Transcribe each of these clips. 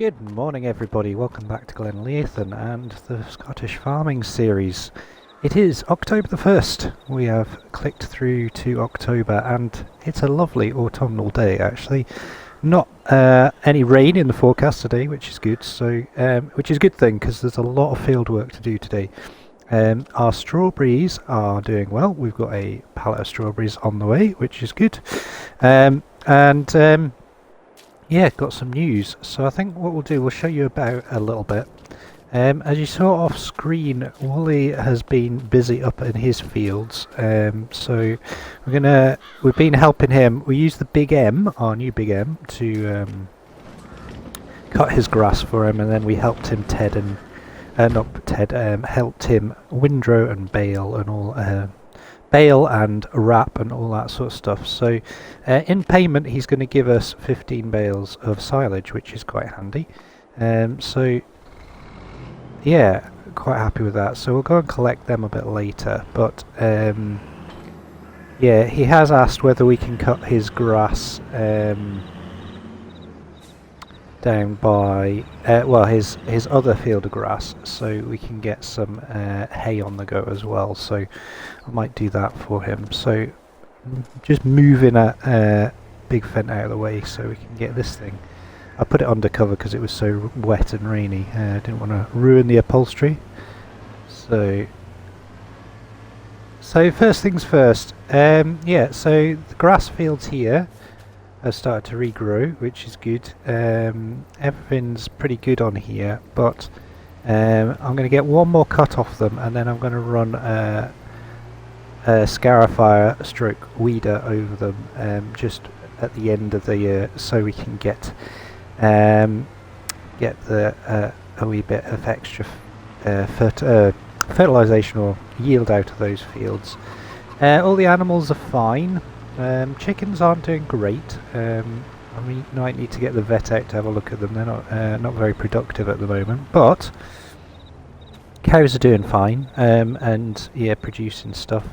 Good morning everybody, welcome back to Glenleathann and the Scottish farming series. It is October the 1st, we have clicked through to October and it's a lovely autumnal day actually. Not any rain in the forecast today, which is good, which is a good thing because there's a lot of field work to do today. Our strawberries are doing well, we've got a pallet of strawberries on the way, which is good. Yeah, got some news. So I think what we'll do, we'll show you about a little bit. As you saw off screen, Wally has been busy up in his fields. So we've been helping him. We used the Big M, our new Big M, to cut his grass for him, and then we helped him helped him windrow and bale and all. Bale and wrap and all that sort of stuff. So in payment he's going to give us 15 bales of silage, which is quite handy. So yeah, quite happy with that. So we'll go and collect them a bit later, but yeah, he has asked whether we can cut his grass down by his other field of grass, so we can get some hay on the go as well. So I might do that for him. So just moving a big fence out of the way so we can get this thing. I put it under cover because it was so wet and rainy. I didn't want to ruin the upholstery. So first things first. Yeah, so the grass fields here have started to regrow, which is good. Everything's pretty good on here, but I'm going to get one more cut off them, and then I'm going to run a scarifier stroke weeder over them just at the end of the year, so we can get a wee bit of extra fertilisation or yield out of those fields. All the animals are fine. Chickens aren't doing great. I might need to get the vet out to have a look at them. They're not very productive at the moment, but cows are doing fine, and yeah, producing stuff.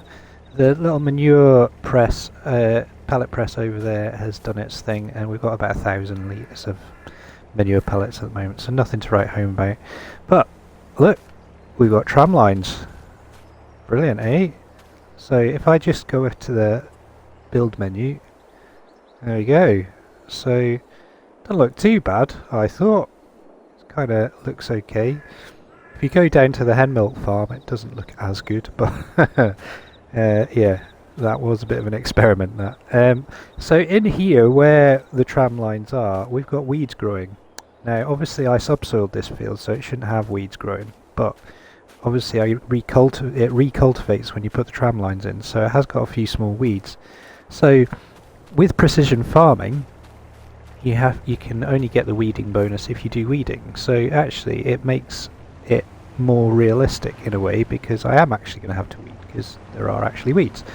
The little manure press, pellet press over there has done its thing, and we've got about 1,000 litres of manure pellets at the moment, so nothing to write home about. But look, we've got tramlines. Brilliant, eh? So if I just go to the build menu, there we go. So doesn't look too bad, I thought. It kind of looks okay. If you go down to the hen milk farm, it doesn't look as good, but yeah, that was a bit of an experiment, that. So in here where the tram lines are, we've got weeds growing. Now obviously I subsoiled this field, so it shouldn't have weeds growing, but obviously it recultivates when you put the tram lines in, so it has got a few small weeds. So with precision farming, you can only get the weeding bonus if you do weeding. So actually it makes it more realistic in a way, because I am actually going to have to weed because there are actually weeds.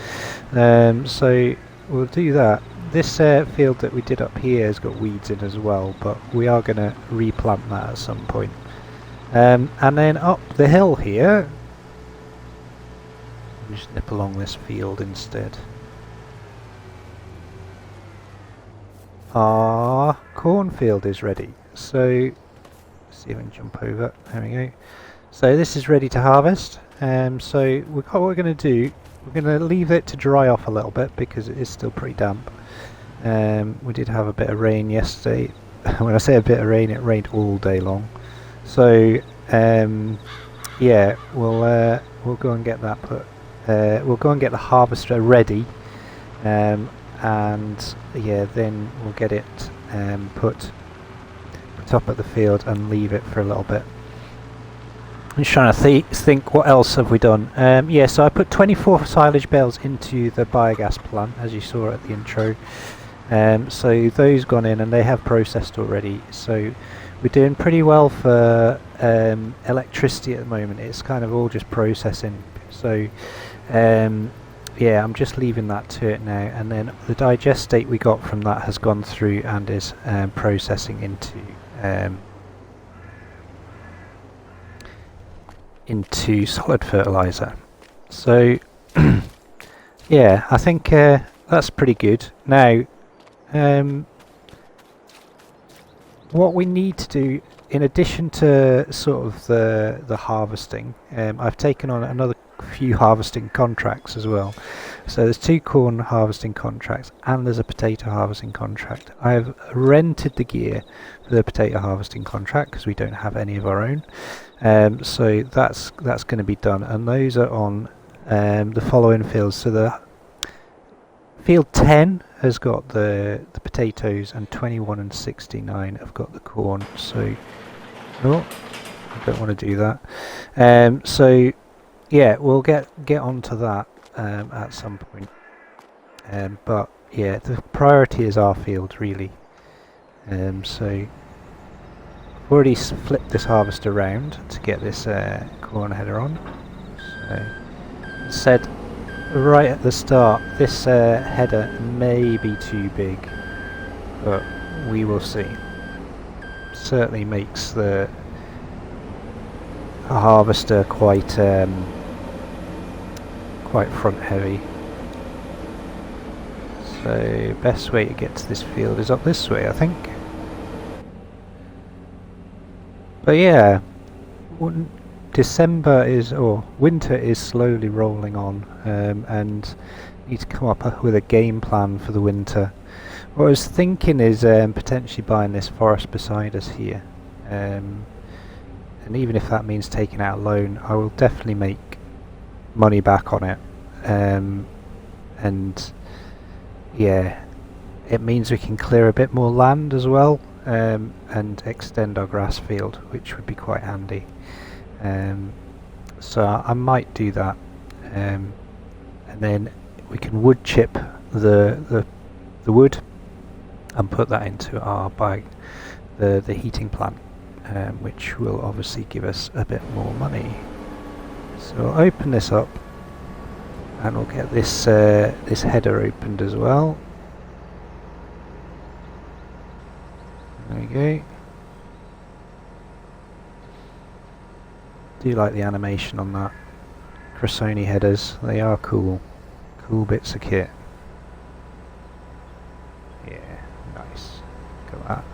So we'll do that. This field that we did up here has got weeds in as well, but we are going to replant that at some point. And then up the hill here, we'll just nip along this field instead. Our cornfield is ready, so let's see if I can jump over. There we go. So this is ready to harvest. So what we're going to do, we're going to leave it to dry off a little bit because it is still pretty damp. We did have a bit of rain yesterday. When I say a bit of rain, it rained all day long. So yeah, we'll go and get that put. We'll go and get the harvester ready. And yeah, then we'll get it put up at the field and leave it for a little bit. I'm just trying to think what else have we done. Yeah, so I put 24 silage bales into the biogas plant, as you saw at the intro. So those gone in and they have processed already. So we're doing pretty well for electricity at the moment. It's kind of all just processing. So yeah, I'm just leaving that to it now, and then the digestate we got from that has gone through and is processing into solid fertiliser. So yeah, I think that's pretty good. Now what we need to do, in addition to sort of the harvesting, I've taken on another few harvesting contracts as well. So there's 2 corn harvesting contracts and there's a potato harvesting contract. I've rented the gear for the potato harvesting contract because we don't have any of our own. So that's going to be done, and those are on the following fields. So the field 10 has got the potatoes, and 21 and 69 have got the corn. So, oh, I don't want to do that. So, yeah, we'll get onto that at some point. But yeah, the priority is our field really. So, I've already flipped this harvester around to get this corn header on. So, said right at the start, this header may be too big, but we will see. Certainly makes the harvester quite front heavy. So best way to get to this field is up this way, I think. But yeah, winter is slowly rolling on, and need to come up with a game plan for the winter. What I was thinking is potentially buying this forest beside us here, and even if that means taking out a loan, I will definitely make money back on it. And yeah, it means we can clear a bit more land as well, and extend our grass field, which would be quite handy. So I might do that, and then we can wood chip the wood and put that into our the heating plant, which will obviously give us a bit more money. So I'll open this up, and we'll get this this header opened as well. There we go. Do like the animation on that. Cressoni headers, they are cool. Cool bits of kit. Yeah, nice. Look at that.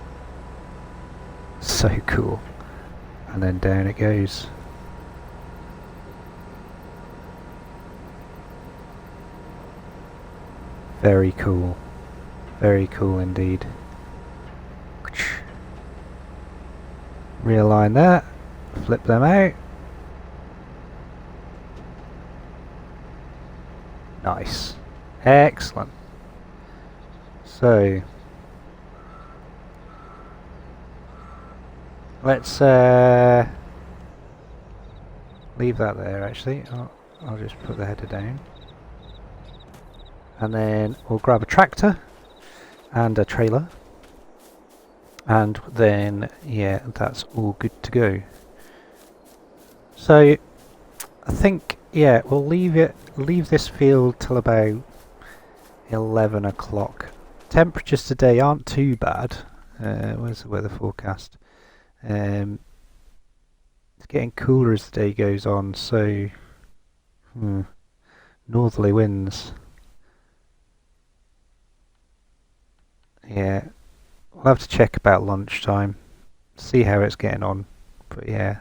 So cool. And then down it goes. Very cool. Very cool indeed. Realign that. Flip them out. Nice. Excellent. So let's leave that there actually. I'll just put the header down. And then we'll grab a tractor and a trailer. And then, yeah, that's all good to go. So I think, yeah, we'll leave this field till about 11 o'clock. Temperatures today aren't too bad. Where's the weather forecast? It's getting cooler as the day goes on, so northerly winds. Yeah, we'll have to check about lunchtime, see how it's getting on. But yeah,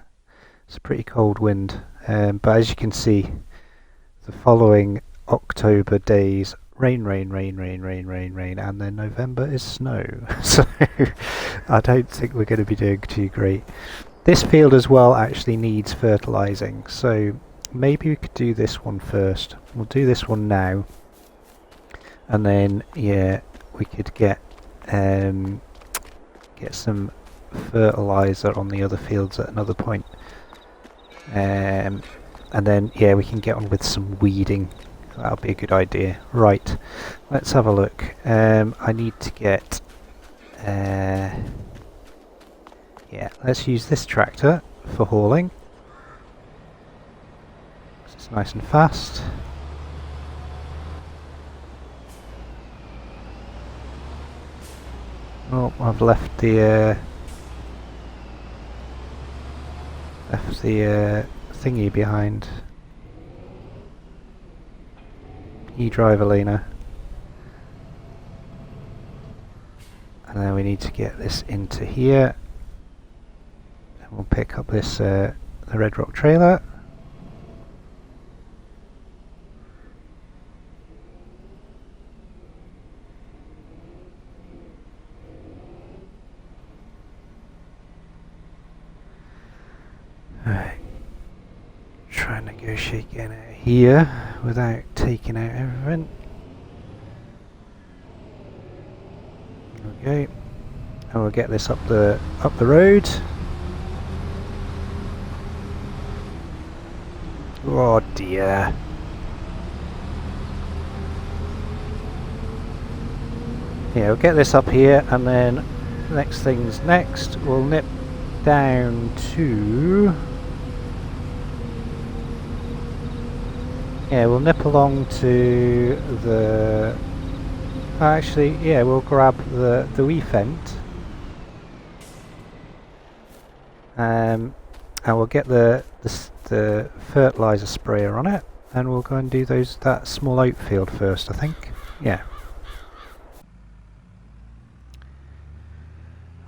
it's a pretty cold wind. But as you can see, the following October days, rain, rain, rain, rain, rain, rain, rain, and then November is snow. So I don't think we're going to be doing too great. This field as well actually needs fertilising, so maybe we could do this one first. We'll do this one now, and then yeah, we could get some fertiliser on the other fields at another point. And then yeah, we can get on with some weeding. That'll be a good idea. Right, let's have a look. I need to get yeah, let's use this tractor for hauling. It's nice and fast. Oh, I've left the thingy behind. E-drive, Elena. And then we need to get this into here. And we'll pick up this the Red Rock trailer. Alright. Try and negotiate getting out of here without taking out everything. Okay. And we'll get this up the road. Oh dear. Yeah, we'll get this up here, and then next things next, we'll nip down to... Yeah, we'll nip along to the... Actually, yeah, we'll grab the wee fent. And we'll get the fertiliser sprayer on it, and we'll go and do that small outfield first, I think. Yeah.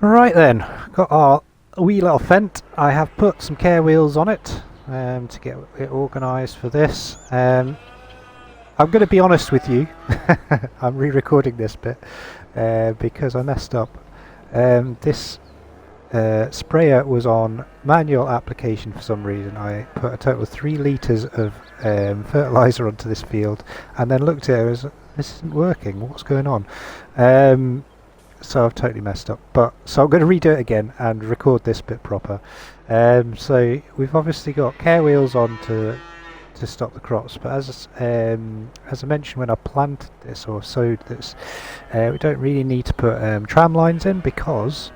Right then, got our wee little fent. I have put some care wheels on it to get it organised for this. I'm going to be honest with you. I'm re-recording this bit because I messed up. This sprayer was on manual application for some reason. I put a total of 3 litres of fertiliser onto this field, and then looked at it and was, this isn't working, what's going on? So I've totally messed up, so I'm going to redo it again and record this bit proper. So we've obviously got care wheels on to stop the crops, but as I mentioned when I planted this or sowed this, we don't really need to put tram lines in, because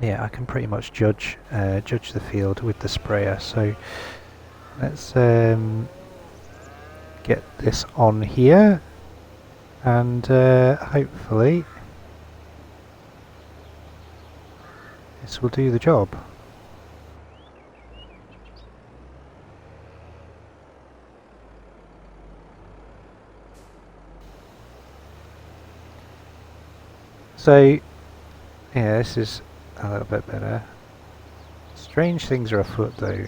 yeah, I can pretty much judge the field with the sprayer. So let's get this on here, and hopefully this will do the job. So yeah, this is a little bit better. Strange things are afoot though.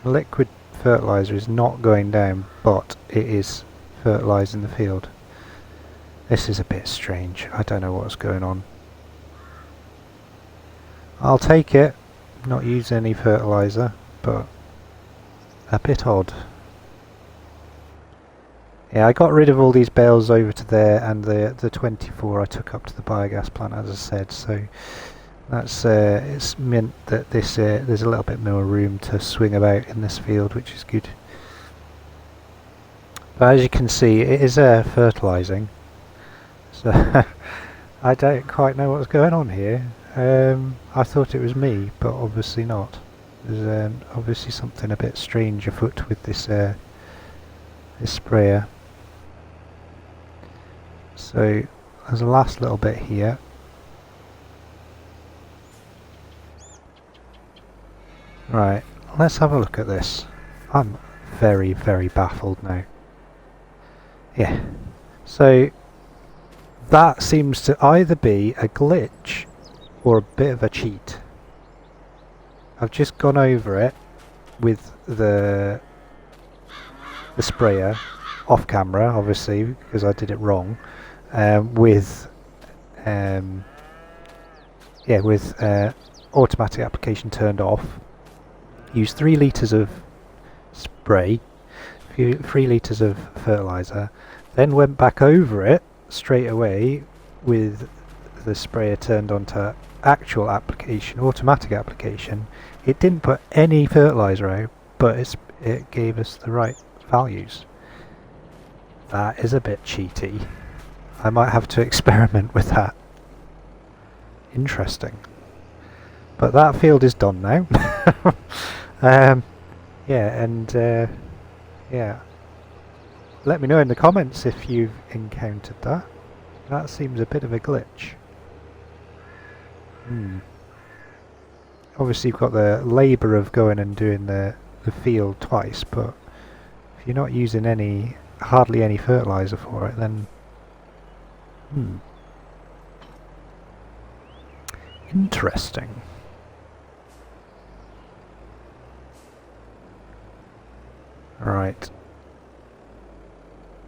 Liquid fertiliser is not going down, but it is fertilising the field. This is a bit strange. I don't know what's going on. I'll take it, not use any fertiliser, but a bit odd. Yeah, I got rid of all these bales over to there, and the 24 I took up to the biogas plant, as I said. So that's it's meant that this there's a little bit more room to swing about in this field, which is good. But as you can see, it is fertilising. So I don't quite know what's going on here. I thought it was me, but obviously not. There's obviously something a bit strange afoot with this this sprayer. So there's a last little bit here. Right, let's have a look at this. I'm very, very baffled now. Yeah, so that seems to either be a glitch or a bit of a cheat. I've just gone over it with the sprayer off camera, obviously, because I did it wrong. With automatic application turned off. Used 3 litres of spray, 3 litres of fertiliser, then went back over it straight away with the sprayer turned on to actual application, automatic application. It didn't put any fertiliser out, but it gave us the right values. That is a bit cheaty. I might have to experiment with that. Interesting. But that field is done now. Yeah, and yeah. Let me know in the comments if you've encountered that. That seems a bit of a glitch. Obviously you've got the labour of going and doing the field twice, but if you're not using hardly any fertiliser for it, then Interesting. Right.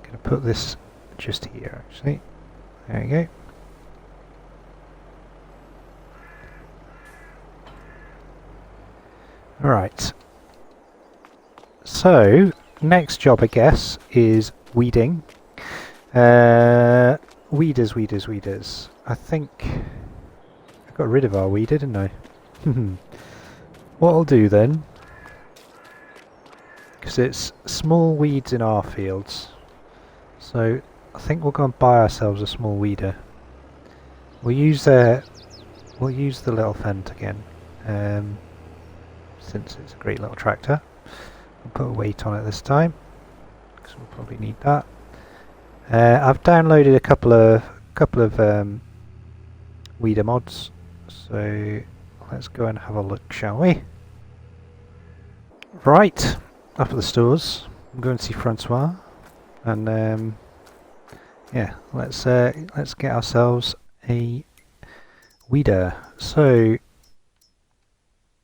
Gonna put this just here, actually. There you go. Right. So, next job, I guess, is weeding. Weeders. I think I got rid of our weeder, didn't I? What I'll do then, because it's small weeds in our fields, so I think we'll go and buy ourselves a small weeder. We'll use the little Fent again, since it's a great little tractor. We'll put a weight on it this time, because we'll probably need that. I've downloaded a couple of weeder mods, so let's go and have a look, shall we? Right, up at the stores. I'm going to see Francois, and yeah, let's get ourselves a weeder. So,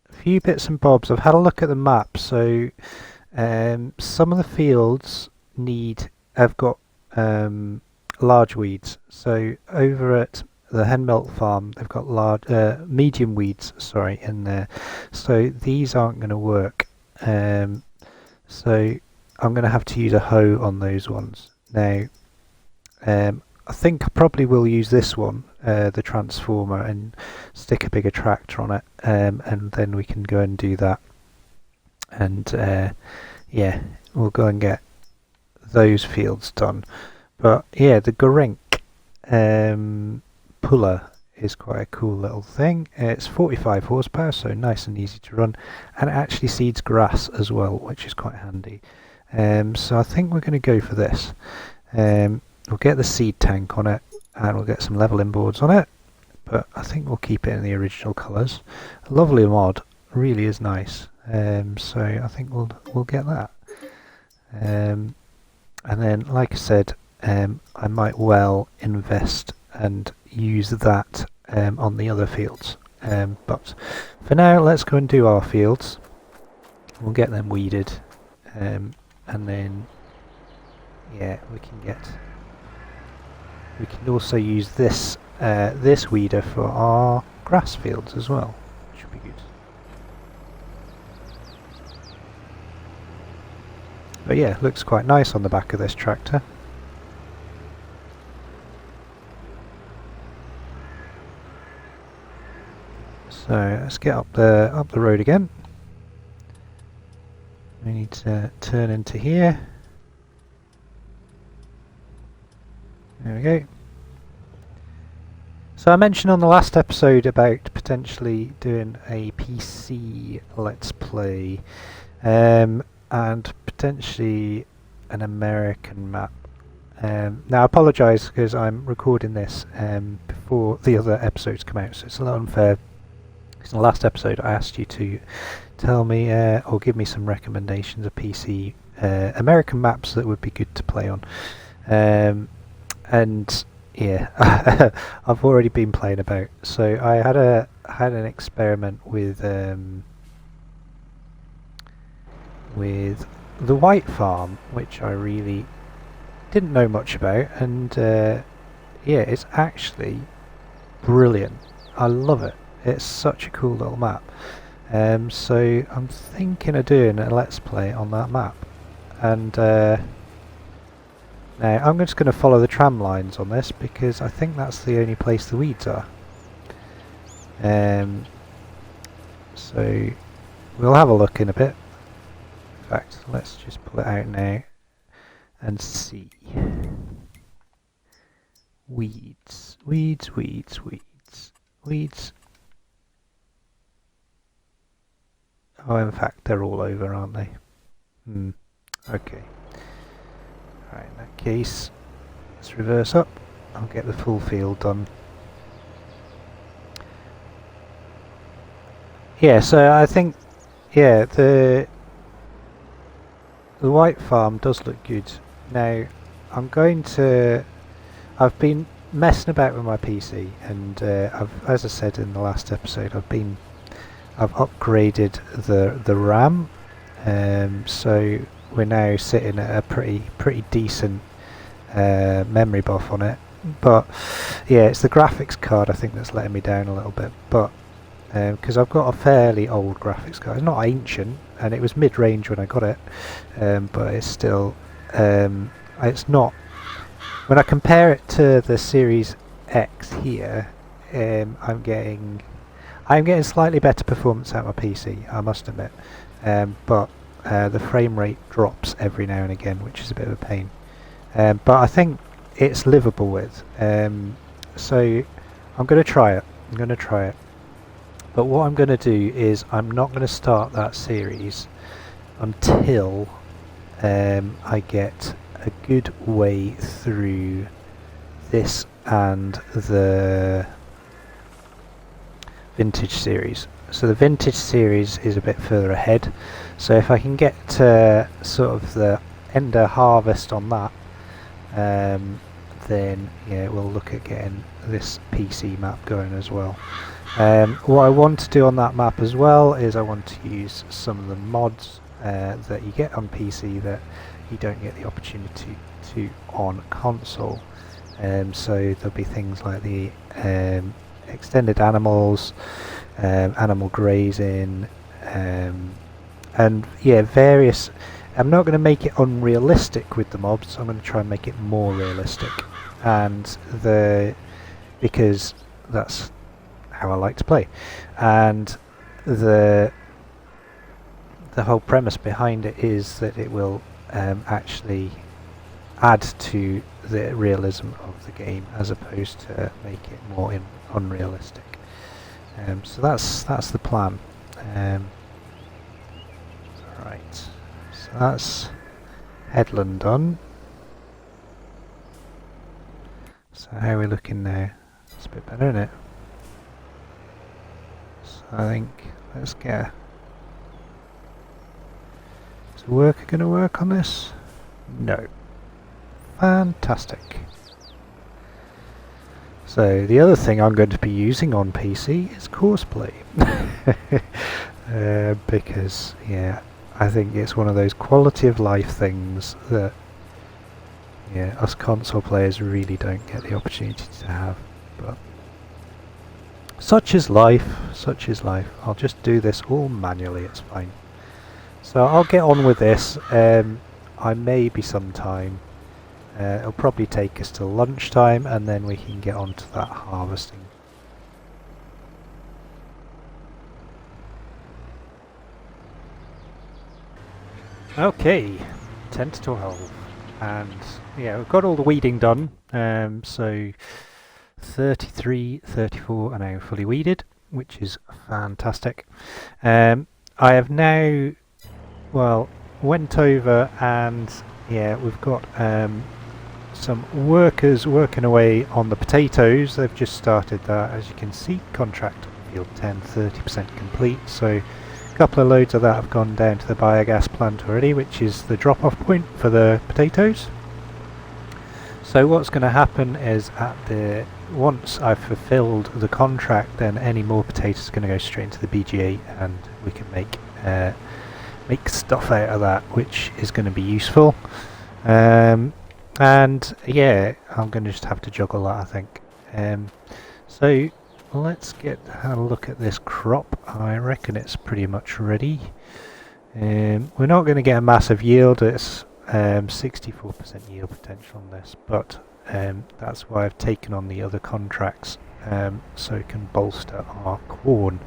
a few bits and bobs. I've had a look at the map. So, some of the fields have got large weeds. So over at the Henmelt farm, they've got medium weeds, sorry, in there. So these aren't going to work. So I'm going to have to use a hoe on those ones. Now, I think I probably will use this one, the transformer, and stick a bigger tractor on it, and then we can go and do that. And yeah, we'll go and get those fields done. But yeah, the Gorink puller is quite a cool little thing. It's 45 horsepower, so nice and easy to run, and it actually seeds grass as well, which is quite handy. So I think we're going to go for this. We'll get the seed tank on it, and we'll get some leveling boards on it, but I think we'll keep it in the original colours. A lovely mod, really is nice. So I think we'll get that. And then, like I said, I might well invest and use that on the other fields. But for now, let's go and do our fields. We'll get them weeded, and then yeah, we can also use this this weeder for our grass fields as well, which would be good. But yeah, looks quite nice on the back of this tractor. So let's get up the road again. We need to turn into here. There we go. So I mentioned on the last episode about potentially doing a PC Let's Play, and potentially an American map. Now I apologise because I'm recording this before the other episodes come out, so it's a little unfair. In the last episode I asked you to tell me or give me some recommendations of PC American maps that would be good to play on. And yeah, I've already been playing about. So I had an experiment with the White Farm, which I really didn't know much about, and yeah, it's actually brilliant. I love it. It's such a cool little map. So I'm thinking of doing a Let's Play on that map, and now I'm just going to follow the tram lines on this because I think that's the only place the weeds are. So we'll have a look in a bit. In fact, let's just pull it out now and see. Weeds, weeds, weeds, weeds, weeds. Oh, in fact, they're all over, aren't they? Okay. Right, in that case, let's reverse up. I'll get the full field done. Yeah, so I think, yeah, the White Farm does look good. Now, I've been messing about with my PC, and as I said in the last episode, I've upgraded the RAM, so we're now sitting at a pretty decent memory buff on it. But yeah, it's the graphics card I think that's letting me down a little bit. But because I've got a fairly old graphics card, it's not ancient, and it was mid-range when I got it, but it's still it's not. When I compare it to the Series X here, I'm getting slightly better performance out of my PC, I must admit, but the frame rate drops every now and again, which is a bit of a pain. But I think it's livable with, so I'm going to try it. But what I'm going to do is I'm not going to start that series until I get a good way through this and the vintage series. So the vintage series is a bit further ahead, so if I can get to sort of the end of harvest on that, then yeah, we'll look at getting this PC map going as well. What I want to do on that map as well is I want to use some of the mods that you get on PC that you don't get the opportunity to on console. So there'll be things like the extended animals, animal grazing, and yeah, various. I'm not going to make it unrealistic with the mobs. I'm going to try and make it more realistic, and because that's how I like to play, and the whole premise behind it is that it will actually add to the realism of the game as opposed to make it more unrealistic. So that's the plan. Right, so that's headland done. So how are we looking now? It's a bit better, isn't it? So I think let's get. Is the worker going to work on this? No. Fantastic. So the other thing I'm going to be using on PC is Courseplay. Because yeah, I think it's one of those quality of life things that yeah, us console players really don't get the opportunity to have. But such is life, such is life. I'll just do this all manually, it's fine. So I'll get on with this. I may be sometime. It'll probably take us till lunchtime, and then we can get on to that harvesting. Okay, 10 to 12, and yeah, we've got all the weeding done. So 33, 34 are now fully weeded, which is fantastic. I have now, well, went over and yeah, we've got some workers working away on the potatoes. They've just started that, as you can see. Contract field 10, 30% complete. So a couple of loads of that have gone down to the biogas plant already, which is the drop-off point for the potatoes. So what's going to happen is once I've fulfilled the contract, then any more potatoes are going to go straight into the BGA, and we can make stuff out of that, which is going to be useful. And yeah, I'm going to just have to juggle that, I think. So let's have a look at this crop. I reckon it's pretty much ready. We're not going to get a massive yield. It's 64% yield potential on this, but that's why I've taken on the other contracts, so it can bolster our corn.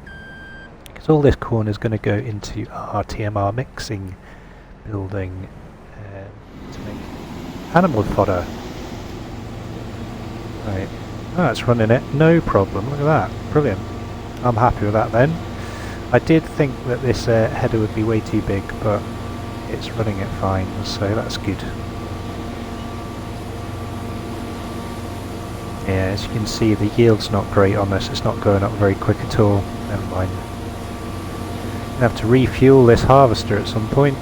Because all this corn is going to go into our TMR mixing building to make animal fodder. Right, that's running it, no problem. Look at that, brilliant. I'm happy with that then. I did think that this header would be way too big, but it's running it fine, so that's good. Yeah, as you can see, the yield's not great on this. It's not going up very quick at all. Never mind. I'm going to have to refuel this harvester at some point.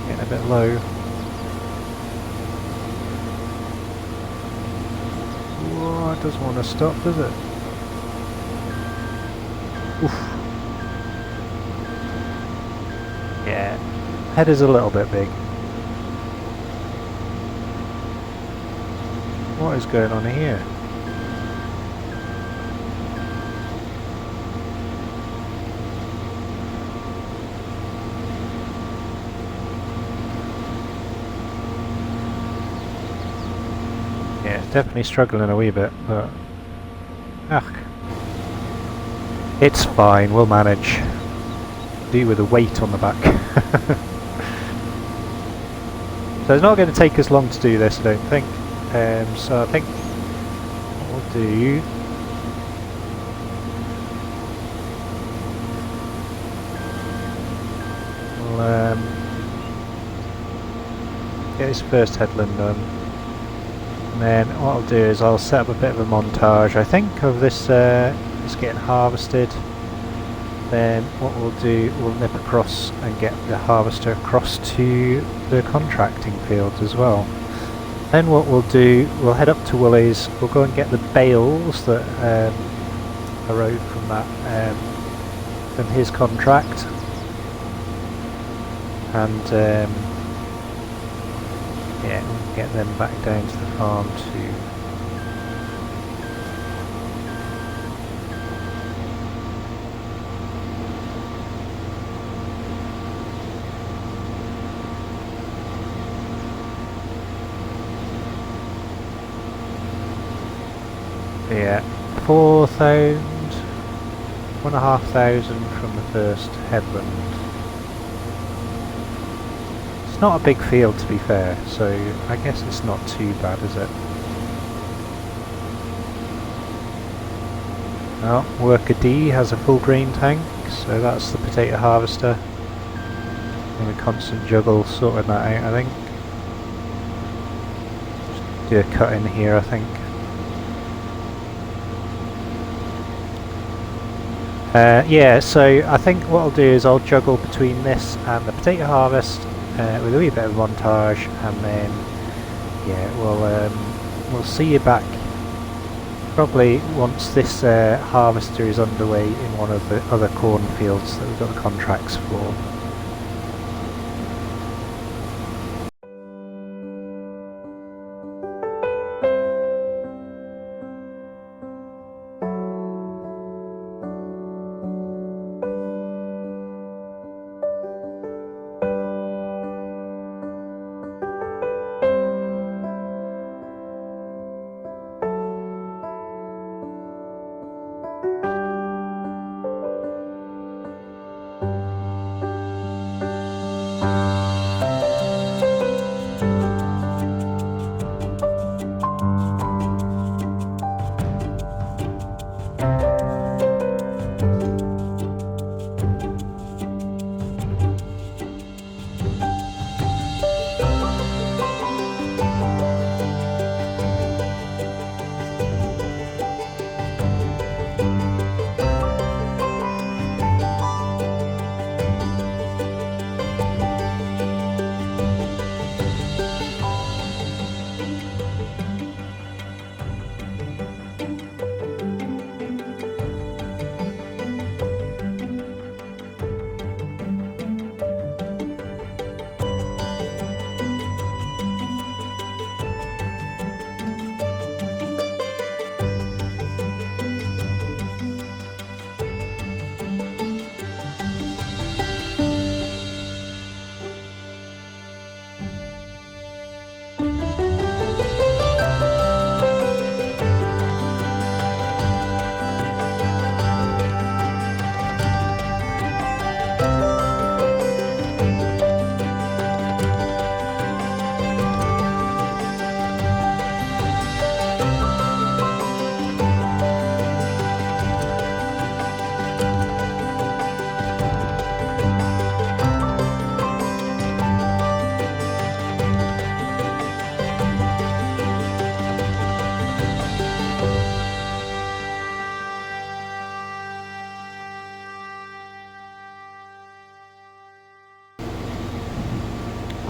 Getting a bit low. Oh, it doesn't want to stop, does it? Oof. Yeah, head is a little bit big. What is going on here? Yeah, it's definitely struggling a wee bit, but it's fine, we'll manage. Do with the weight on the back. So it's not going to take us long to do this, I don't think. So I think what we'll do, we'll get this first headland done. And then what I'll do is I'll set up a bit of a montage, I think, of this getting harvested. Then what we'll do, we'll nip across and get the harvester across to the contracting fields as well. Then what we'll do, we'll head up to Willie's, we'll go and get the bales that arose from that, from his contract. And yeah, we'll get them back down to the farm too. Yeah, 1,500 from the first headland. It's not a big field, to be fair, so I guess it's not too bad, is it? Well, worker D has a full grain tank, so that's the potato harvester. And a constant juggle sorting that out, I think. Just do a cut in here, I think. Yeah, so I think what I'll do is I'll juggle between this and the potato harvest with a wee bit of montage, and then yeah, we'll see you back probably once this harvester is underway in one of the other cornfields that we've got the contracts for.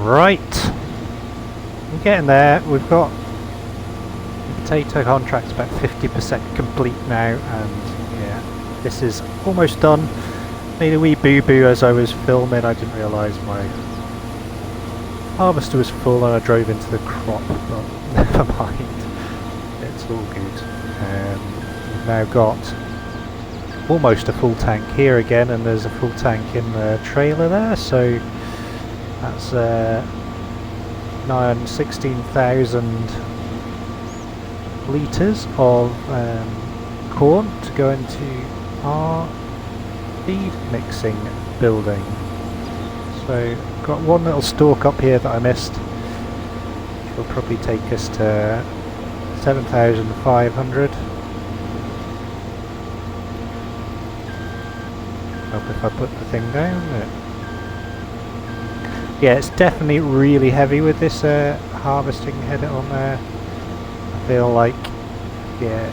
Right, we're getting there. We've got the potato contract's about 50% complete now, and yeah, this is almost done. Made a wee boo-boo as I was filming. I didn't realise my harvester was full and I drove into the crop, but never mind. It's all good. We've now got almost a full tank here again, and there's a full tank in the trailer there, so that's nigh on 16,000 litres of corn to go into our feed mixing building. So got one little stalk up here that I missed, which will probably take us to 7,500. Hope if I put the thing down. Yeah, it's definitely really heavy with this harvesting header on there. I feel like, yeah,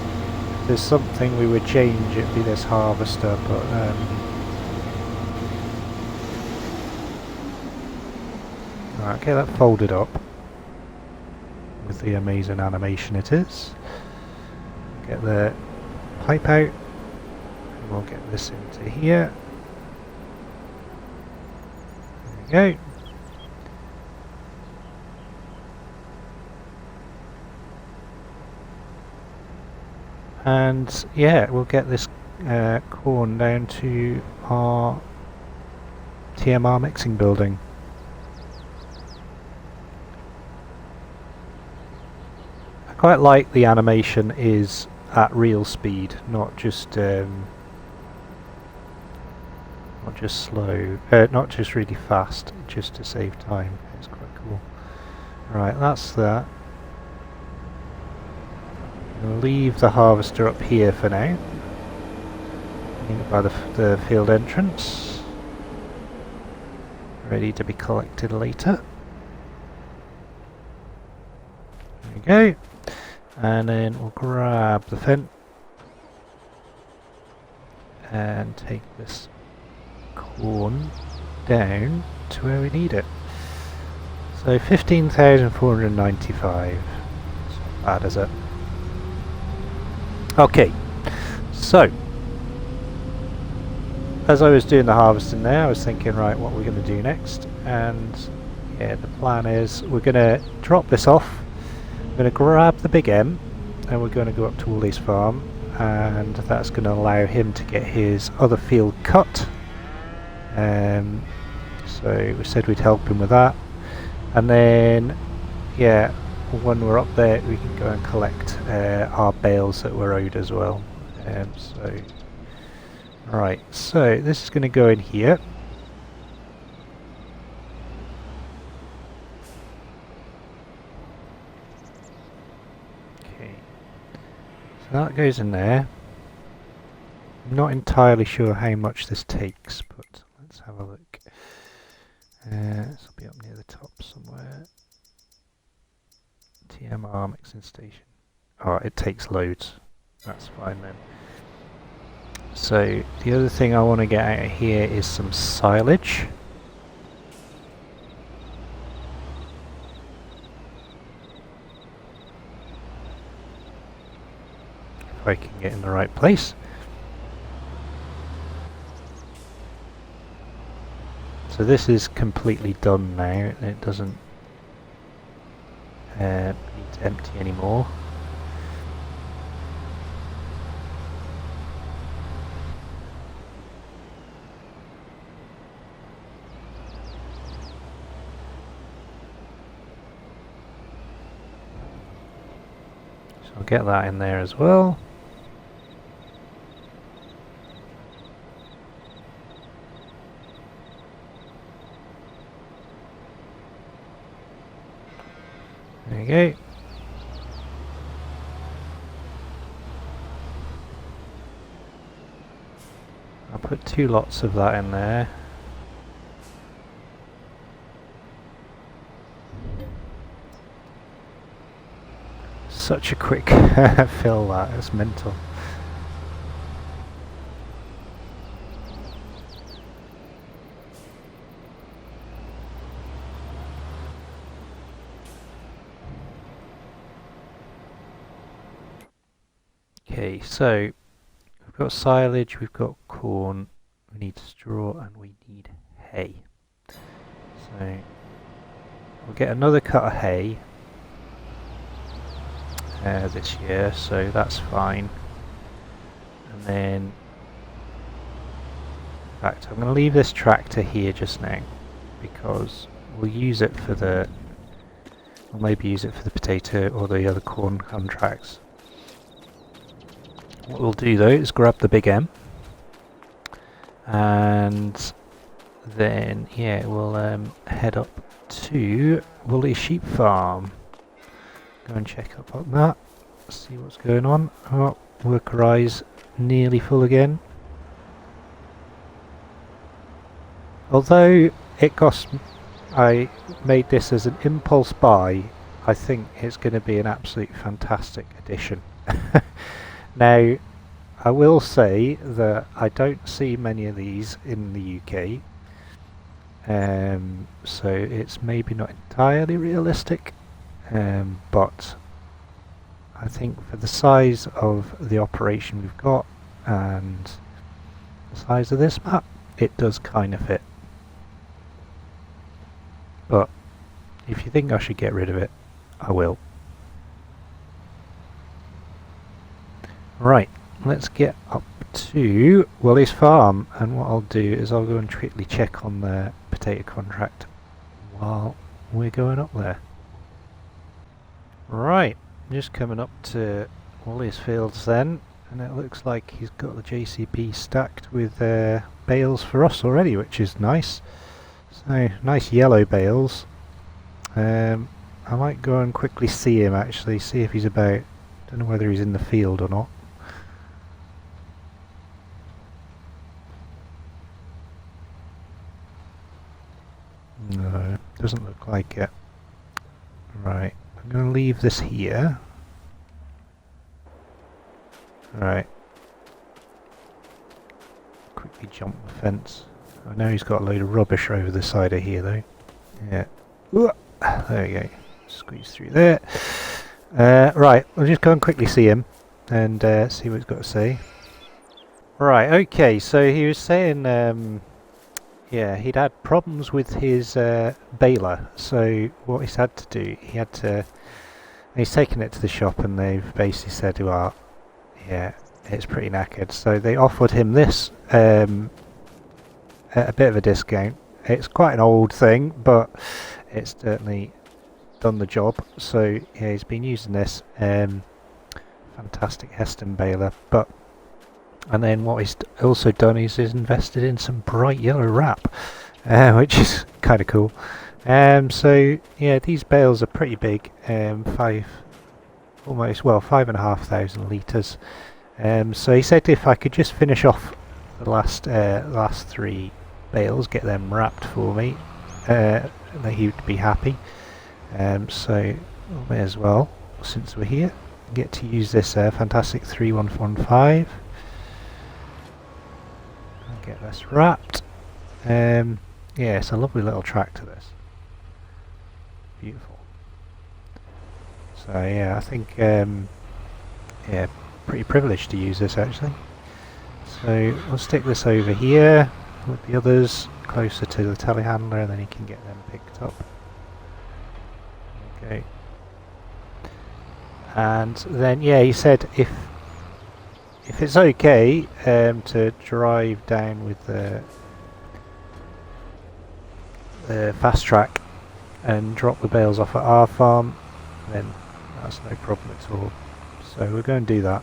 if there's something we would change, it'd be this harvester, but right, get that folded up with the amazing animation it is. Get the pipe out, and we'll get this into here. There we go. And yeah, we'll get this corn down to our TMR mixing building. I quite like the animation is at real speed, not just slow, not just really fast, just to save time. It's quite cool. Right, that's that. We'll leave the harvester up here for now, by the field entrance, ready to be collected later. There we go, and then we'll grab the fence and take this corn down to where we need it. So 15,495. It's not bad, is it? Okay, so as I was doing the harvesting there, I was thinking, right, what we're going to do next, and yeah, the plan is we're going to drop this off, we're going to grab the big M, and we're going to go up to Wally's farm, and that's going to allow him to get his other field cut. So we said we'd help him with that, and then yeah, when we're up there we can go and collect our bales that we're owed as well. Right, so this is going to go in here. Okay, so that goes in there. I'm not entirely sure how much this takes, but let's have a look. This will be up near the top somewhere. TMR mixing station. Oh, it takes loads. That's fine then. So the other thing I want to get out of here is some silage. If I can get in the right place. So this is completely done now, and it doesn't need to empty anymore. So I'll get that in there as well. There you go. I'll put 2 lots of that in there. Such a quick fill that, it's mental. Okay, so we've got silage, we've got corn, we need straw, and we need hay. So we'll get another cut of hay this year, so that's fine. And then, in fact, I'm going to leave this tractor here just now because we'll use it for the, we'll maybe use it for the potato or the other corn contracts. What we'll do though is grab the big M, and then yeah, we'll head up to Woolly Sheep Farm. Go and check up on that, see what's going on. Oh, worker eyes nearly full again. Although it cost, I made this as an impulse buy, I think it's going to be an absolute fantastic addition. Now, I will say that I don't see many of these in the UK, so it's maybe not entirely realistic, but I think for the size of the operation we've got and the size of this map, it does kind of fit. But if you think I should get rid of it, I will. Right, let's get up to Wally's farm, and what I'll do is I'll go and quickly check on the potato contract while we're going up there. Right, just coming up to Wally's fields then, and it looks like he's got the JCB stacked with bales for us already, which is nice. So, nice yellow bales. I might go and quickly see him actually, see if he's about. Don't know whether he's in the field or not. No, doesn't look like it. Right, I'm going to leave this here. Right. Quickly jump the fence. I know he's got a load of rubbish over the side of here though. Yeah. Ooh, there we go. Squeeze through there. Right, I'll just go and quickly see him and see what he's got to say. Right, okay, so he was saying yeah, he'd had problems with his baler, so what he's had to do, he's taken it to the shop and they've basically said, well, yeah, it's pretty knackered, so they offered him this at a bit of a discount. It's quite an old thing, but it's certainly done the job, so yeah, he's been using this fantastic Heston baler, and then what he's also done is he's invested in some bright yellow wrap, which is kind of cool. So yeah, these bales are pretty big, 5,500 litres. So he said if I could just finish off the last 3 bales, get them wrapped for me, that he would be happy. So we may as well, since we're here, get to use this fantastic 3115. Get this wrapped. Yeah, it's a lovely little tractor, this. Beautiful. So yeah, I think yeah, pretty privileged to use this actually. So we'll stick this over here with the others closer to the telehandler, and then he can get them picked up. Okay. And then yeah, he said if it's okay to drive down with the fast track and drop the bales off at our farm, then that's no problem at all. So we're going to do that.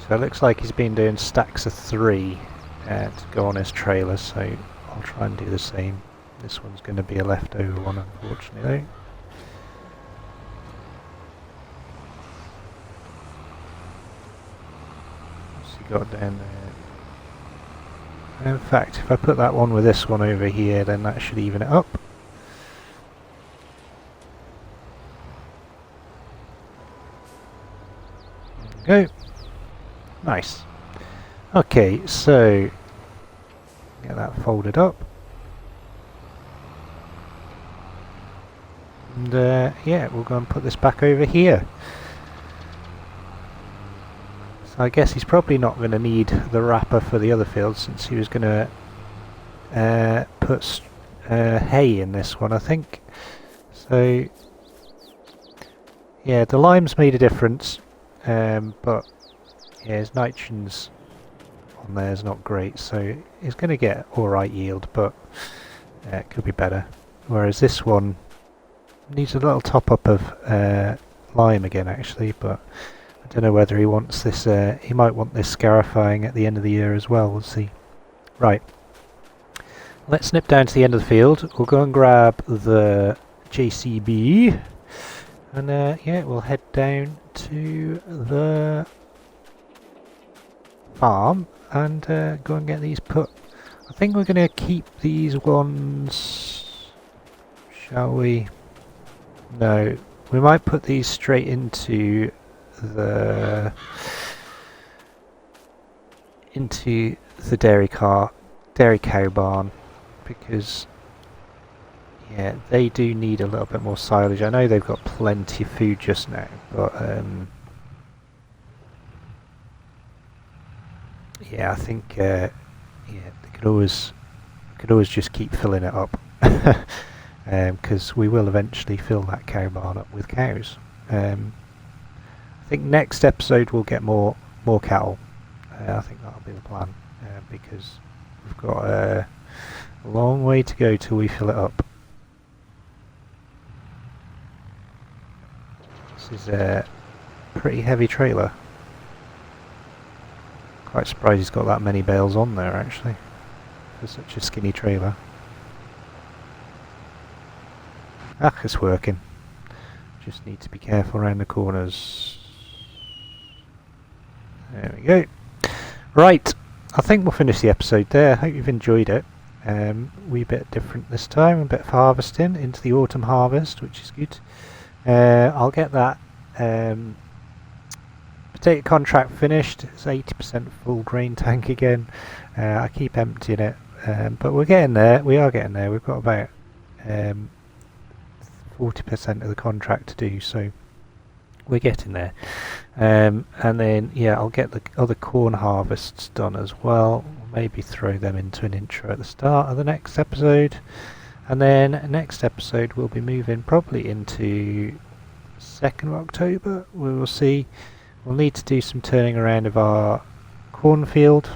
So it looks like he's been doing stacks of 3 to go on his trailer, so I'll try and do the same. This one's going to be a leftover one, unfortunately. What's he got down there? In fact, if I put that one with this one over here, then that should even it up. There we go. Nice. Okay, so get that folded up. And yeah, we'll go and put this back over here. So I guess he's probably not going to need the wrapper for the other fields, since he was going to put hay in this one, I think. So yeah, the lime's made a difference, but yeah, his nitrogen's on there is not great, so he's going to get alright yield, but it could be better. Whereas this one needs a little top up of lime again, actually, but I don't know whether he wants this. He might want this scarifying at the end of the year as well. We'll see. Right, let's nip down to the end of the field. We'll go and grab the JCB, and yeah, we'll head down to the farm and go and get these put. I think we're going to keep these ones, shall we? No, we might put these straight into the dairy cow barn, because yeah, they do need a little bit more silage. I know they've got plenty of food just now, but yeah, I think yeah, they could always just keep filling it up, because we will eventually fill that cow barn up with cows. I think next episode we'll get more cattle. I think that'll be the plan, because we've got a long way to go till we fill it up. This is a pretty heavy trailer. Quite surprised he's got that many bales on there, actually, for such a skinny trailer. Ah, it's working. Just need to be careful around the corners. There we go. Right, I think we'll finish the episode there. I hope you've enjoyed it. Wee bit different this time, a bit of harvesting into the autumn harvest, which is good. I'll get that potato contract finished. It's 80% full grain tank again. I keep emptying it, but we're getting there. We are getting there. We've got about 40% of the contract to do, so we're getting there. And then yeah, I'll get the other corn harvests done as well. Maybe throw them into an intro at the start of the next episode, and then next episode we'll be moving probably into 2nd of October. We will see. We'll need to do some turning around of our cornfield,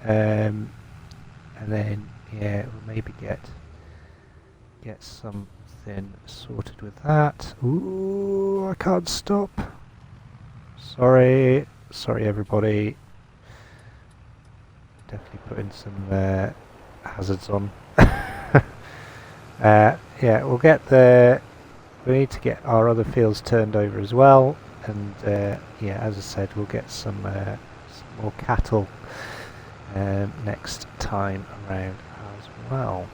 and then yeah, we'll maybe get something sorted with that. Ooh, I can't stop. Sorry everybody. Definitely putting some hazards on. Yeah, we'll get we need to get our other fields turned over as well, and yeah, as I said, we'll get some more cattle next time around as well.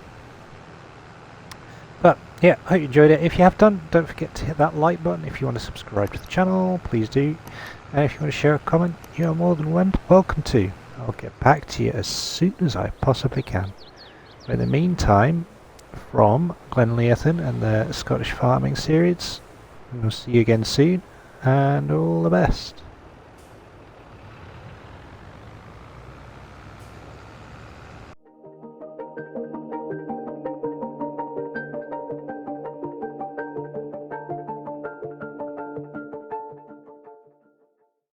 But yeah, I hope you enjoyed it. If you have done, don't forget to hit that like button. If you want to subscribe to the channel, please do. And if you want to share a comment, you are more than welcome to. I'll get back to you as soon as I possibly can. But in the meantime, from Glenleathann and the Scottish Farming series, we'll see you again soon, and all the best.